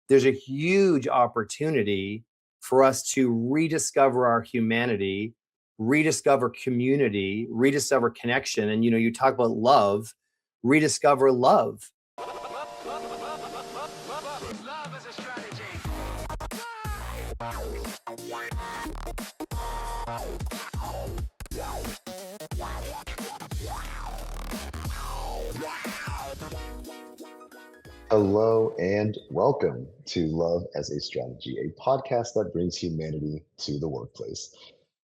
there's a huge opportunity for us to rediscover our humanity, rediscover community, rediscover connection. And, you talk about love, rediscover love. Love is a strategy. Hello and welcome to Love as a Strategy, a podcast that brings humanity to the workplace.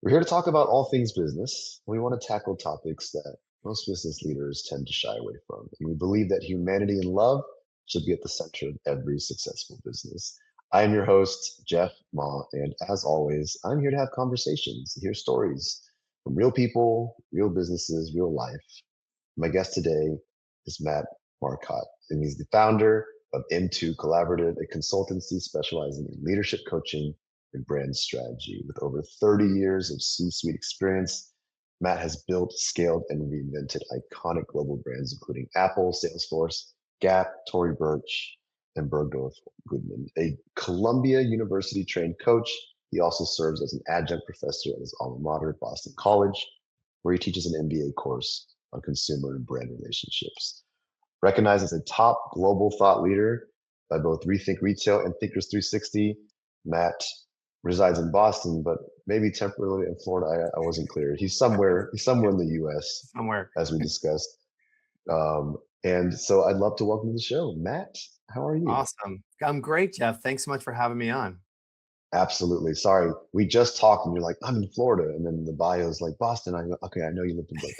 We're here to talk about all things business. We want to tackle topics that most business leaders tend to shy away from. And we believe that humanity and love should be at the center of every successful business. I am your host, Jeff Ma, and as always, I'm here to have conversations, hear stories from real people, real businesses, real life. My guest today is Matt Marcotte, and he's the founder of M2 Collaborative, a consultancy specializing in leadership coaching and brand strategy. With over 30 years of C-suite experience, Matt has built, scaled, and reinvented iconic global brands, including Apple, Salesforce, Gap, Tory Burch, and Bergdorf Goodman. A Columbia University trained coach, he also serves as an adjunct professor at his alma mater, Boston College, where he teaches an MBA course on consumer and brand relationships. Recognized as a top global thought leader by both Rethink Retail and Thinkers 360, Matt resides in Boston, but maybe temporarily in Florida. I wasn't clear. He's somewhere in the U.S. Somewhere. as we discussed. And so I'd love to welcome to the show, Matt. How are you? Awesome. I'm great, Jeff. Thanks so much for having me on. Absolutely. Sorry, we just talked, and you're like, I'm in Florida, and then the bio is like Boston. I go, okay, I know you live in both.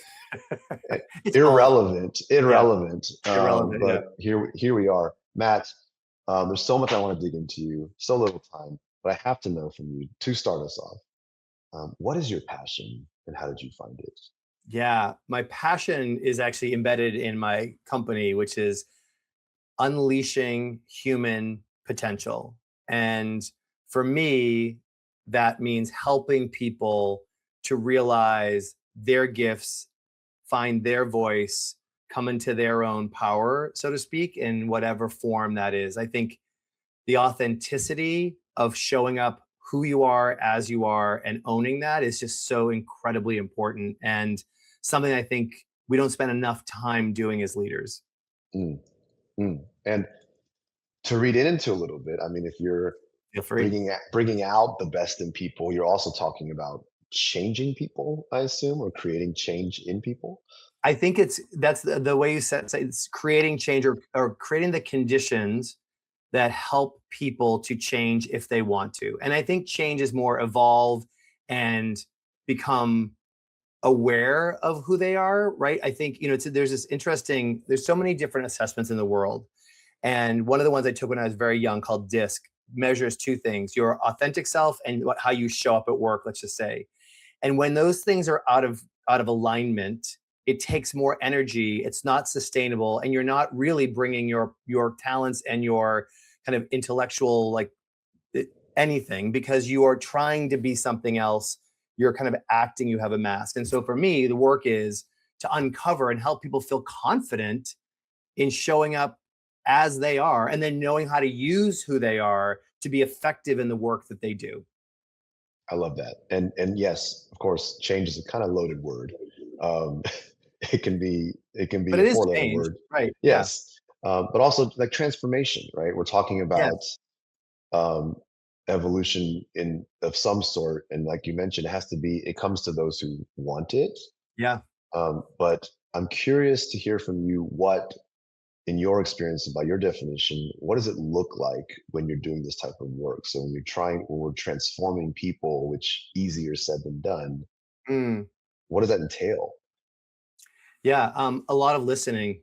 Irrelevant. But Yeah. here we are, Matt. There's so much I want to dig into you, so little time, but I have to know from you to start us off. What is your passion, and how did you find it? Yeah, my passion is actually embedded in my company, which is unleashing human potential. And for me, that means helping people to realize their gifts, find their voice, come into their own power, so to speak, in whatever form that is. I think the authenticity of showing up who you are as you are and owning that is just so incredibly important, and something I think we don't spend enough time doing as leaders. Mm, And to read it into a little bit, I mean, if you're Feel free. bringing out the best in people, you're also talking about changing people, I assume, or creating change in people. I think that's the way you say it's creating change, or creating the conditions that help people to change if they want to. And I think change is more evolve and become aware of who they are, right? I think, there's so many different assessments in the world. And one of the ones I took when I was very young, called DISC, measures two things: your authentic self and how you show up at work, let's just say. And when those things are out of alignment, it takes more energy, it's not sustainable, and you're not really bringing your talents and your kind of intellectual, like, anything, because you are trying to be something else. You're kind of acting, you have a mask. And so for me, the work is to uncover and help people feel confident in showing up as they are, and then knowing how to use who they are to be effective in the work that they do. I love that. And yes, of course, change is a kind of loaded word. Um, it can be But a it is four-letter change, word. right? Yeah. Yes. But also like transformation, right? We're talking about Yes. um, evolution in of some sort, and like you mentioned, it comes to those who want it. Yeah. But I'm curious to hear from you, what in your experience, by your definition, what does it look like when you're doing this type of work? So when we're transforming people, which easier said than done, Mm. what does that entail? Yeah. A lot of listening,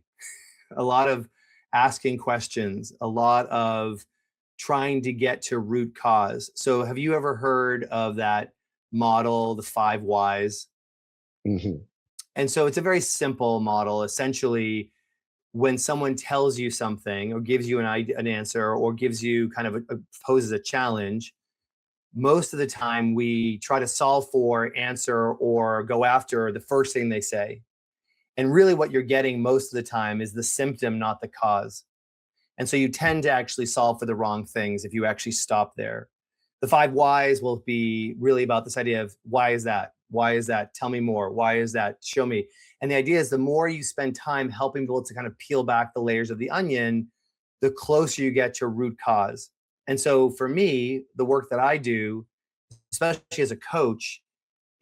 a lot of asking questions, a lot of trying to get to root cause. So have you ever heard of that model, the 5 whys? Hmm. And so it's a very simple model. Essentially, when someone tells you something, or gives you an answer, or gives you kind of poses a challenge, most of the time we try to solve for, answer, or go after the first thing they say. And really what you're getting most of the time is the symptom, not the cause. And so you tend to actually solve for the wrong things if you actually stop there. The 5 whys will be really about this idea of why is that? Why is that? Tell me more. Why is that? Show me. And the idea is the more you spend time helping people to kind of peel back the layers of the onion, the closer you get to root cause. And so for me, the work that I do, especially as a coach,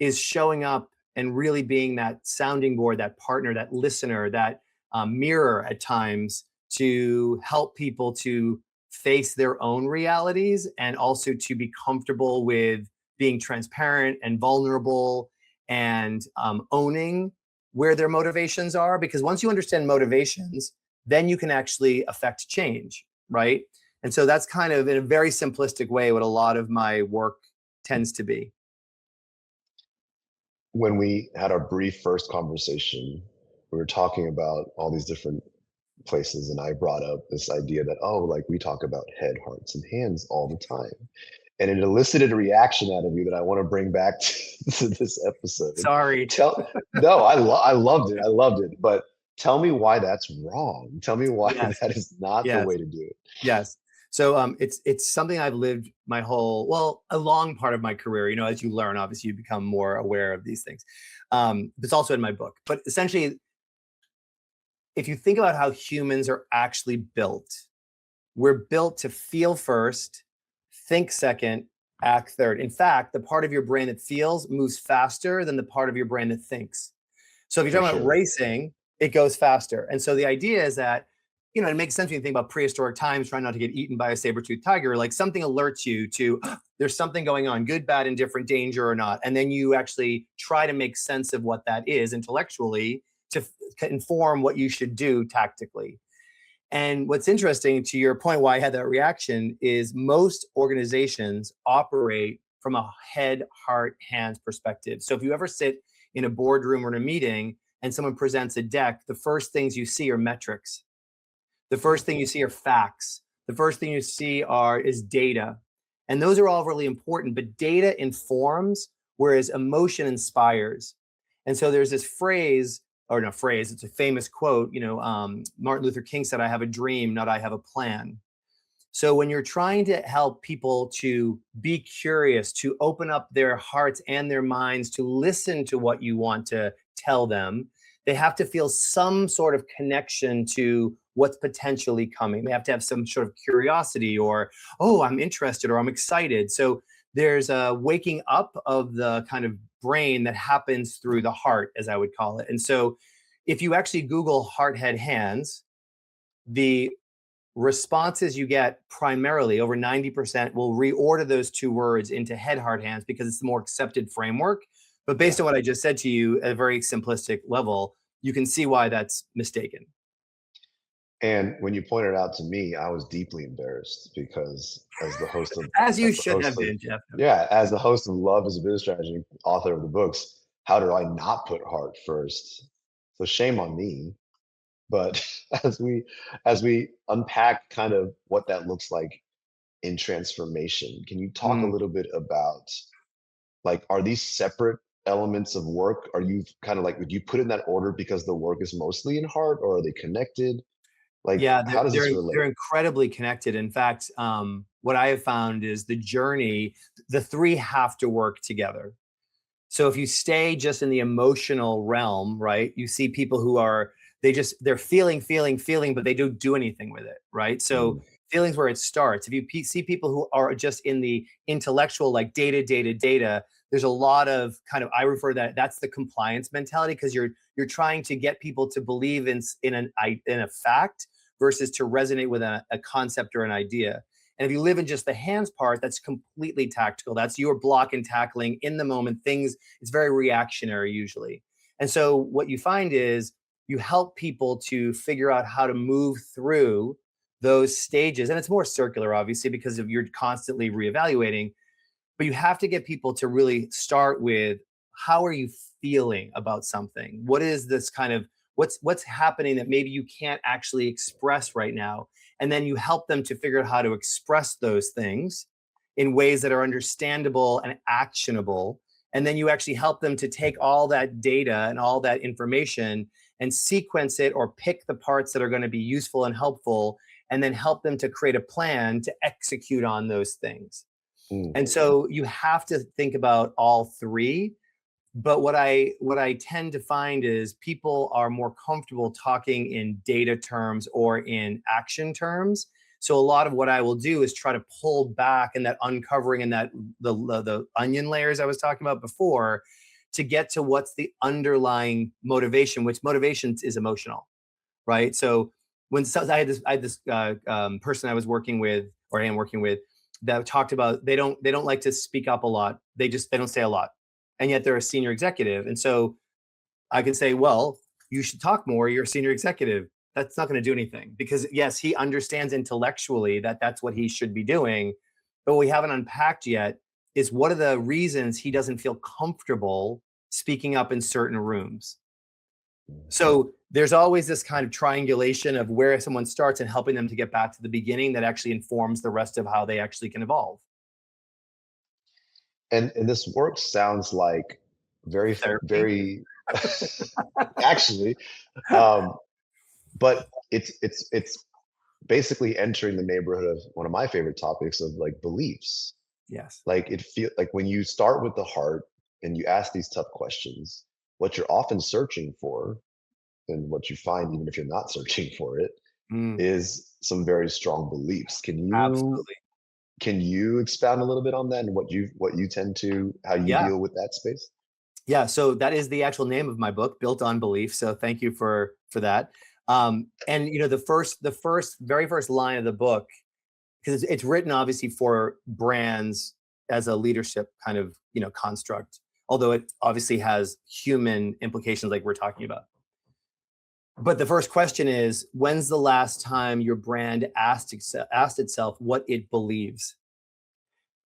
is showing up and really being that sounding board, that partner, that listener, that mirror at times to help people to face their own realities and also to be comfortable with being transparent and vulnerable and owning where their motivations are. Because once you understand motivations, then you can actually affect change, right? And so that's kind of in a very simplistic way what a lot of my work tends to be. When we had our brief first conversation, we were talking about all these different places, and I brought up this idea that, oh, like we talk about head, hearts, and hands all the time. And it elicited a reaction out of you that I want to bring back to this episode. Sorry. No, I loved it. I loved it. But tell me why that's wrong. Tell me why Yes. that is not the Yes. way to do it. Yes. So it's something I've lived my a long part of my career. You know, as you learn, obviously you become more aware of these things. It's also in my book. But essentially, if you think about how humans are actually built, we're built to feel first, think second, act third. In fact, the part of your brain that feels moves faster than the part of your brain that thinks. So if you're For talking about sure. racing, it goes faster. And so the idea is that, you know, it makes sense when you think about prehistoric times, trying not to get eaten by a saber-toothed tiger, like something alerts you to there's something going on, good, bad, indifferent, danger or not. And then you actually try to make sense of what that is intellectually to inform what you should do tactically. And what's interesting to your point, why I had that reaction, is most organizations operate from a head, heart, hands perspective. So if you ever sit in a boardroom or in a meeting and someone presents a deck, the first things you see are metrics. The first thing you see are facts. The first thing you see is data. And those are all really important, but data informs, whereas emotion inspires. And so there's this phrase, or not phrase, it's a famous quote, you know, Martin Luther King said, "I have a dream, not I have a plan." So when you're trying to help people to be curious, to open up their hearts and their minds, to listen to what you want to tell them, they have to feel some sort of connection to what's potentially coming. They have to have some sort of curiosity or, oh, I'm interested or I'm excited. So there's a waking up of the kind of brain that happens through the heart, as I would call it. And so if you actually Google heart, head, hands, the responses you get primarily over 90% will reorder those two words into head, heart, hands because it's the more accepted framework. But based on what I just said to you at a very simplistic level, you can see why that's mistaken. And when you pointed it out to me, I was deeply embarrassed because As you as the should host have of been, Jeff. yeah, as the host of Love is a Business Strategy, author of the books, how do I not put heart first? So shame on me. But as we unpack kind of what that looks like in transformation, can you talk a Mm. little bit about, like, are these separate elements of work? Are you kind of like, would you put in that order because the work is mostly in heart, or are they connected? Like, Yeah, how does this they're relate? incredibly connected. In fact, what I have found is the journey, the three have to work together. So if you stay just in the emotional realm, right, you see people who are they're feeling, but they don't do anything with it, right? So Mm, feelings where it starts. If you see people who are just in the intellectual, like data, there's a lot of kind of, I refer to that's the compliance mentality because you're trying to get people to believe in a fact versus to resonate with a concept or an idea. And if you live in just the hands part, that's completely tactical. That's your block and tackling in the moment things. It's very reactionary usually. And so what you find is you help people to figure out how to move through those stages. And it's more circular, obviously, because of you're constantly reevaluating. But you have to get people to really start with how are you feeling about something? What is this kind of what's happening that maybe you can't actually express right now? And then you help them to figure out how to express those things in ways that are understandable and actionable. And then you actually help them to take all that data and all that information and sequence it or pick the parts that are going to be useful and helpful and then help them to create a plan to execute on those things. Mm. And so you have to think about all three. But what I tend to find is people are more comfortable talking in data terms or in action terms. So a lot of what I will do is try to pull back and that uncovering and that the onion layers I was talking about before, to get to what's the underlying motivation, which motivation is emotional, right? So I had this person I was working with, or I am working with, that talked about they don't like to speak up a lot. They don't say a lot, and yet they're a senior executive. And so I could say, well, you should talk more. You're a senior executive. That's not going to do anything, because yes, he understands intellectually that that's what he should be doing, but what we haven't unpacked yet is what are the reasons he doesn't feel comfortable speaking up in certain rooms. So there's always this kind of triangulation of where someone starts and helping them to get back to the beginning that actually informs the rest of how they actually can evolve. And this work sounds like very, Therapy. very actually, um, but it's basically entering the neighborhood of one of my favorite topics of like beliefs. Yes. Like it feel like when you start with the heart and you ask these tough questions, what you're often searching for, and what you find even if you're not searching for it, Mm, is some very strong beliefs. absolutely. Can you expound a little bit on that and what you tend to how you Yeah. deal with that space? Yeah. So that is the actual name of my book, Built on Belief. So thank you for that. And the very first line of the book, because it's written obviously for brands as a leadership kind of construct, although it obviously has human implications like we're talking about. But the first question is, when's the last time your brand asked itself what it believes?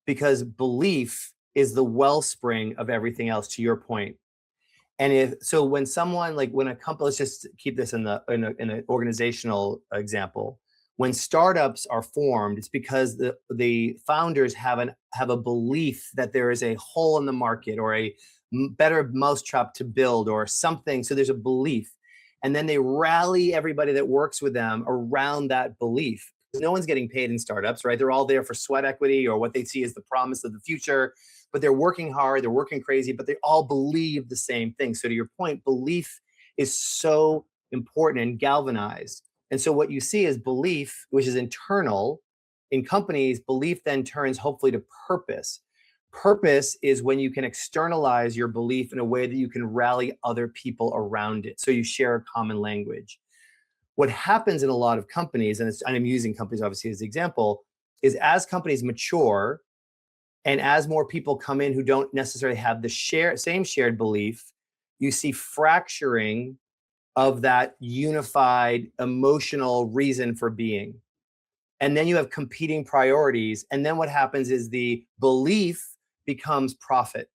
Because belief is the wellspring of everything else, to your point. And when someone, like when a company, let's just keep this in an organizational example. When startups are formed, it's because the founders have a belief that there is a hole in the market or a better mousetrap to build or something. So there's a belief, and then they rally everybody that works with them around that belief. No one's getting paid in startups, right? They're all there for sweat equity or what they see as the promise of the future. But they're working hard, they're working crazy, but they all believe the same thing. So to your point, belief is so important and galvanized. And so what you see is belief, which is internal. In companies, belief then turns hopefully to purpose. Purpose is when you can externalize your belief in a way that you can rally other people around it. So you share a common language. What happens in a lot of companies, and I'm using companies obviously as an example, is as companies mature, and as more people come in who don't necessarily have the same shared belief, you see fracturing of that unified emotional reason for being. And then you have competing priorities. And then what happens is the belief becomes profit.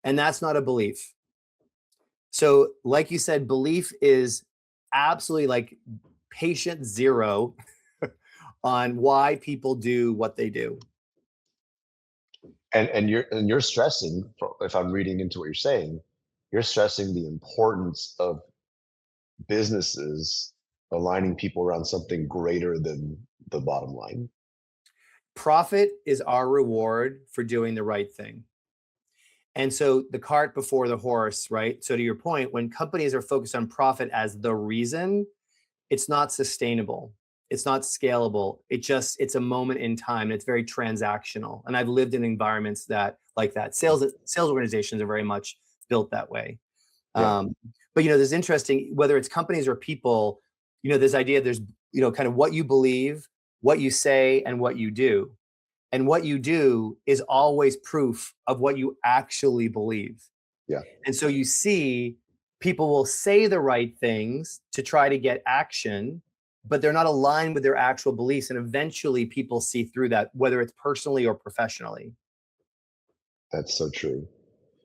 And that's not a belief. So, like you said, belief is absolutely like patient zero on why people do what they do. And you're stressing, if I'm reading into what you're saying, you're stressing the importance of businesses aligning people around something greater than the bottom line. Profit is our reward for doing the right thing. And so the cart before the horse, right? So to your point, when companies are focused on profit as the reason, it's not sustainable. It's not scalable. It's a moment in time. It's very transactional. And I've lived in environments that like that. Sales organizations are very much built that way. Yeah. But there's interesting, whether it's companies or people, this idea, there's kind of what you believe, what you say, and what you do. And what you do is always proof of what you actually believe. Yeah. And so you see people will say the right things to try to get action, but they're not aligned with their actual beliefs. And eventually people see through that, whether it's personally or professionally. That's so true.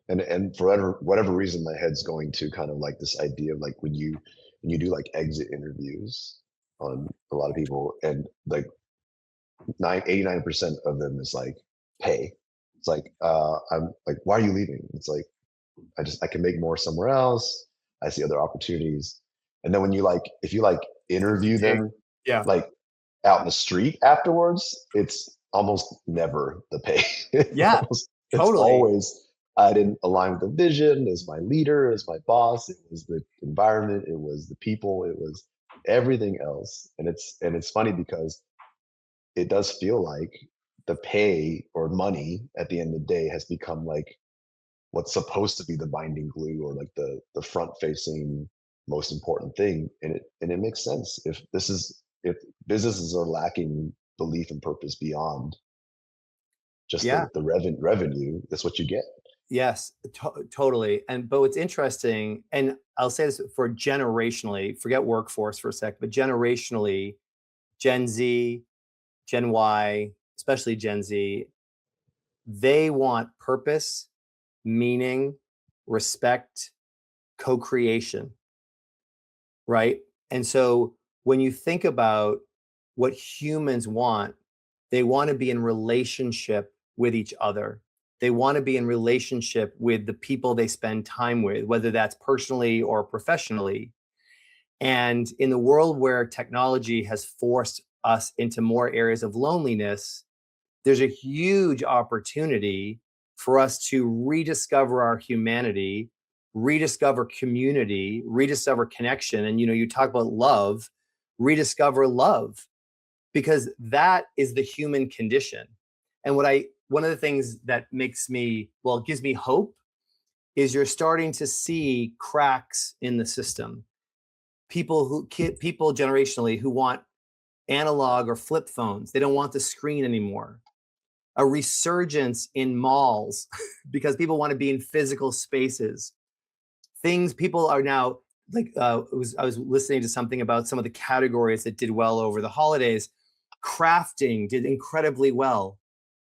And for whatever reason, my head's going to kind of like this idea of like when you do like exit interviews on a lot of people, and like 89% of them is like pay. It's like I'm like, why are you leaving? It's like I can make more somewhere else. I see other opportunities. And then when you like if you like interview them, Yeah. Like out in the street afterwards, it's almost never the pay. Yeah, It's totally. always I didn't align with the vision as my leader, as my boss. It was the environment, it was the people, it was everything else. And it's funny because it does feel like the pay or money at the end of the day has become like what's supposed to be the binding glue or like the front facing most important thing, and it makes sense if businesses are lacking belief and purpose beyond just Yeah. the revenue, that's what you get. Yes, totally. And but what's interesting, and I'll say this for generationally, forget workforce for a sec, but generationally, Gen Z, Gen Y, especially Gen Z, they want purpose, meaning, respect, co-creation, right? And so when you think about what humans want, they want to be in relationship with each other. They want to be in relationship with the people they spend time with, whether that's personally or professionally. And in the world where technology has forced us into more areas of loneliness, there's a huge opportunity for us to rediscover our humanity, rediscover community, rediscover connection. And you talk about love, rediscover love, because that is the human condition. And one of the things that gives me hope is you're starting to see cracks in the system. People generationally who want analog or flip phones, they don't want the screen anymore. A resurgence in malls because people want to be in physical spaces. Things people are now like I was listening to something about some of the categories that did well over the holidays. Crafting did incredibly well.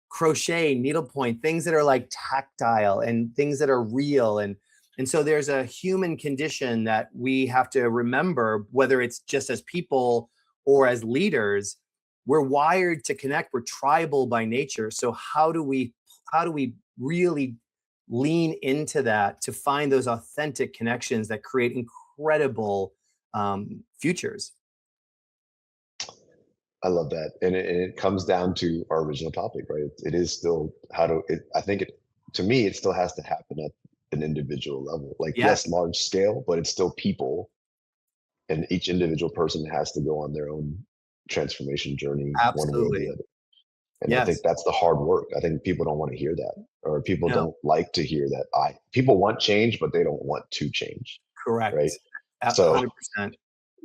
Crochet, needlepoint, things that are like tactile and things that are real. And so there's a human condition that we have to remember, whether it's just as people or as leaders. We're wired to connect. We're tribal by nature. So how do we really lean into that to find those authentic connections that create incredible futures? I love that, and it comes down to our original topic, right? It is still how to it I think it to me it still has to happen at an individual level, like yes, Yes, large scale, but it's still people, and each individual person has to go on their own transformation journey one way or the absolutely. other. And I think Yes. that's the hard work. I think people don't want to hear that, or people No, don't like to hear that. People want change, but they don't want to change, right? correct. So 100%.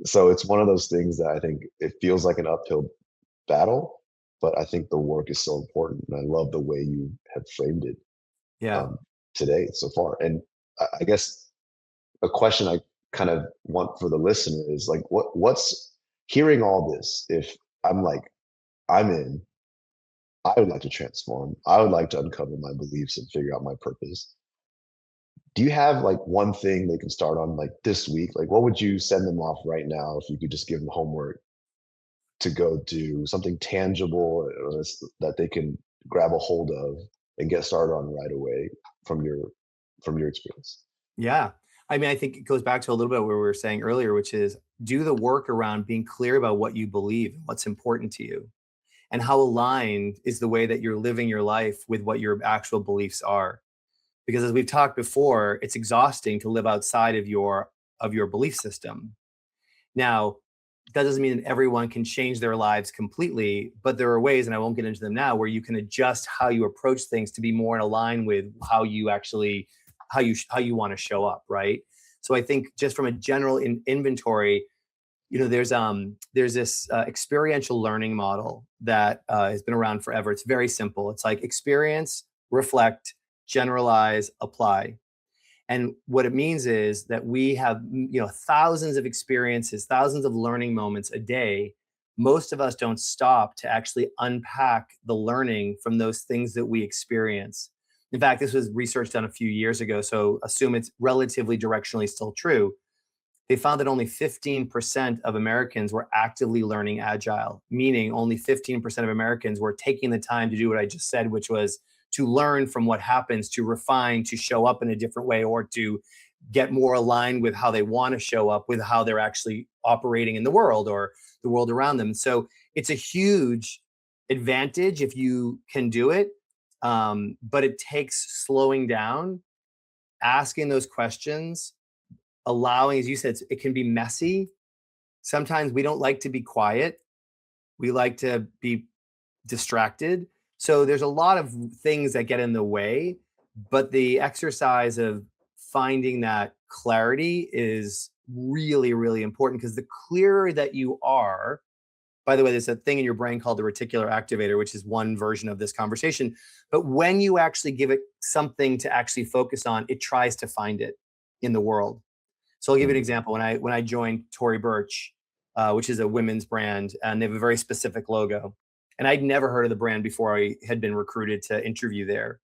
so it's one of those things that I think it feels like an uphill battle, but I think the work is so important, and I love the way you have framed it Yeah. um, today so far. And I guess a question I kind of want for the listener is like, what's hearing all this? If I'm like, I'm in, I would like to transform. I would like to uncover my beliefs and figure out my purpose. Do you have like one thing they can start on like this week? Like, what would you send them off right now if you could just give them homework to go do something tangible that they can grab a hold of and get started on right away from your experience? Yeah. I mean, I think it goes back to a little bit what we were saying earlier, which is do the work around being clear about what you believe and what's important to you, and how aligned is the way that you're living your life with what your actual beliefs are. Because as we've talked before, it's exhausting to live outside of your belief system. Now, that doesn't mean that everyone can change their lives completely, but there are ways, and I won't get into them now, where you can adjust how you approach things to be more in line with how you actually how you want to show up, right? So I think just from a general inventory, there's this experiential learning model that has been around forever. It's very simple. It's like experience, reflect, generalize, apply. And what it means is that we have, thousands of experiences, thousands of learning moments a day. Most of us don't stop to actually unpack the learning from those things that we experience. In fact, this was research done a few years ago, so assume it's relatively directionally still true. They found that only 15% of Americans were actively learning agile, meaning only 15% of Americans were taking the time to do what I just said, which was to learn from what happens, to refine, to show up in a different way, or to get more aligned with how they want to show up, with how they're actually operating in the world, or the world around them. So it's a huge advantage if you can do it. But it takes slowing down, asking those questions, allowing, as you said, it can be messy. Sometimes we don't like to be quiet. We like to be distracted. So there's a lot of things that get in the way, but the exercise of finding that clarity is really, really important, because the clearer that you are, by the way, there's a thing in your brain called the reticular activator, which is one version of this conversation. But when you actually give it something to actually focus on, it tries to find it in the world. So I'll give you an example. When I joined Tory Burch, which is a women's brand, and they have a very specific logo. And I'd never heard of the brand before I had been recruited to interview there.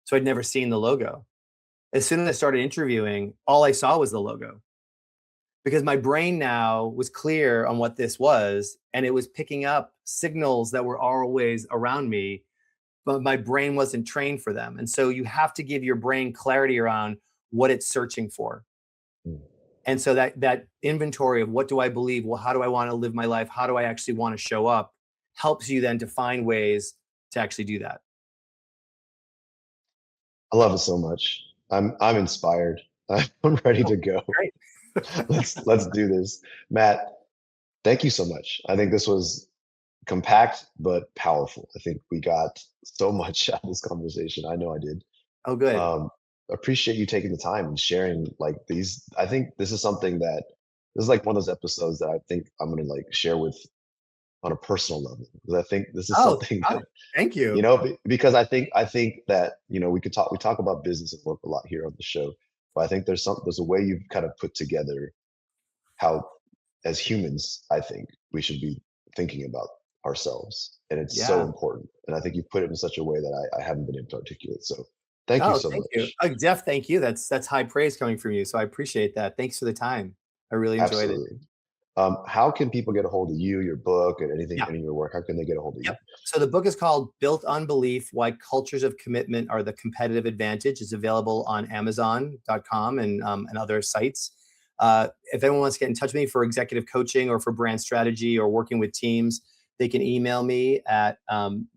So I'd never seen the logo. As soon as I started interviewing, all I saw was the logo, because my brain now was clear on what this was, and it was picking up signals that were always around me, but my brain wasn't trained for them. And so you have to give your brain clarity around what it's searching for. Mm. And so that inventory of what do I believe? Well, how do I want to live my life? How do I actually want to show up? Helps you then to find ways to actually do that. I love it so much. I'm inspired. I'm ready to go. Great. Let's do this. Matt, thank you so much. I think this was compact but powerful. I think we got so much out of this conversation. I know I did. Oh, good. Appreciate you taking the time and sharing like these. I think this is something that this is like one of those episodes that I think I'm gonna like share with on a personal level, because I think this is Oh, something got that it. Thank you. because I think that we talk about business and work a lot here on the show, but I think there's a way you've kind of put together how, as humans, I think we should be thinking about ourselves, and it's so Yeah. important. And I think you put it in such a way that I haven't been able to articulate. So thank you Oh, so thank you. much. Oh, Jeff, thank you. That's high praise coming from you. So I appreciate that. Thanks for the time. I really enjoyed it. Absolutely. How can people get a hold of you, your book, and anything, Yeah. any of your work? How can they get a hold of you? Yep. So the book is called Built on Belief: Why Cultures of Commitment Are the Competitive Advantage. It's available on Amazon.com and other sites. If anyone wants to get in touch with me for executive coaching or for brand strategy or working with teams, they can email me at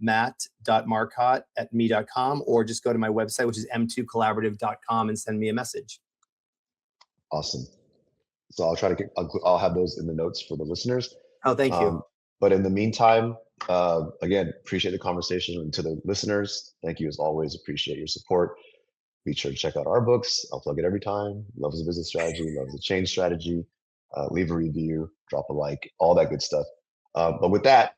matt.marcotte@me.com, or just go to my website, which is m2collaborative.com, and send me a message. Awesome. So I'll have those in the notes for the listeners. Oh, thank you. But in the meantime, again, appreciate the conversation. And to the listeners, thank you as always. Appreciate your support. Be sure to check out our books. I'll plug it every time. Love is a Business Strategy, Love is a Change Strategy. Leave a review, drop a like, all that good stuff. But with that,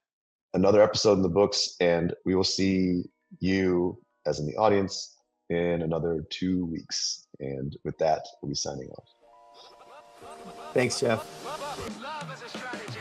another episode in the books, and we will see you, as in the audience, in another 2 weeks. And with that, we'll be signing off. Thanks, Jeff. Love is a strategy.